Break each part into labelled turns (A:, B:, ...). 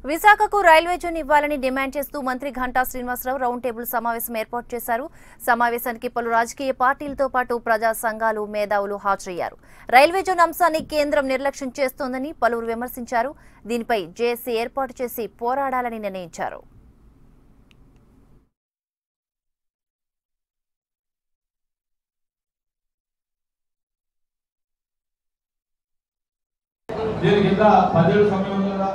A: విశాఖకు railway zone ఇవ్వాలని demand చేస్తూ మంత్రి ఘంటా శ్రీనివాసరావు రౌండ్ టేబుల్ సమావేశం ఏర్పాటు చేశారు. సమావేశానికి పలు రాజకీయ పార్టీలతో పాటు ప్రజా సంఘాలు, మేధావులు హాజరయ్యారు. రైల్వే జోన్ అంశాన్ని కేంద్రం నిర్లక్ష్యం చేస్తోందని పలువురు విమర్శించారు. దీనిపై జేఏసీ ఏర్పాటు చేసి పోరాడాలని నిర్ణయించారు.
B: దీని కింద 10 సమయం కదా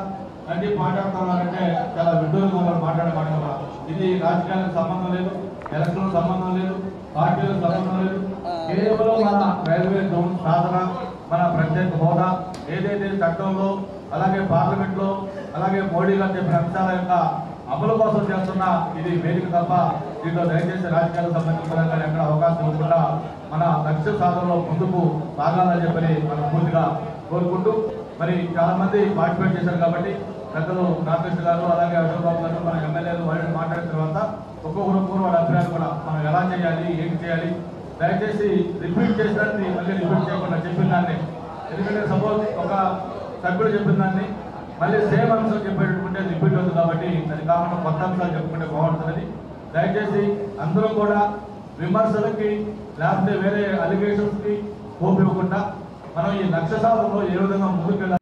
B: అని మాట్లాడుతున్నారంటే చాలా విడ్డూరంగా మాట్లాడమాట. ఇది రాజకీయాలకు సంబంధం లేదు, ఎలక్షన్ సంబంధం లేదు, పార్టీలకు సంబంధం లేదు. కేవలం మన రైల్వే జోన్ సాధన, మన ప్రత్యేక హోదా ఏదైతే చట్టంలో, అలాగే పార్లమెంట్ లో, అలాగే మోడీ గారు చెప్పిన అంశాల యొక్క అమలు కోసం చేస్తున్న ఇది వేదిక తప్ప దీంట్లో దయచేసి రాజకీయాలకు సంబంధించిన ఎక్కడ అవకాశం ఇవ్వకుండా మన లక్ష్య సాధనలో ముందుకు సాగాలని చెప్పని మనం పూర్తిగా కోరుకుంటూ, మరి చాలా మంది పార్టిసిపేట్ చేశారు కాబట్టి పెద్దలు రామకృష్ణ గారు, అలాగే అశోక్ బాబు గారు, మన ఎమ్మెల్యేలు వాళ్ళు మాట్లాడిన తర్వాత ఒక్కొక్కరు వాళ్ళ అభిప్రాయాలు కూడా మనం ఎలా చేయాలి, ఏంటి చేయాలి, దయచేసి రిపీట్ చేసినట్టు మళ్ళీ రిపీట్ చేయకుండా చెప్పిన దాన్ని, ఎందుకంటే సపోజ్ ఒక సభ్యుడు చెప్పిన దాన్ని మళ్ళీ సేమ్ అంశం చెప్పేటటువంటి రిపీట్ అవుతుంది కాబట్టి అది కాకుండా కొత్త అంశాలు చెప్పుకుంటే బాగుంటుంది. దయచేసి అందరూ కూడా విమర్శలకి లేకపోతే వేరే అలిగేషన్స్ కి హోప్ ఇవ్వకుండా మనం ఈ లక్ష్య సాధనలో ఏ విధంగా ముందుకు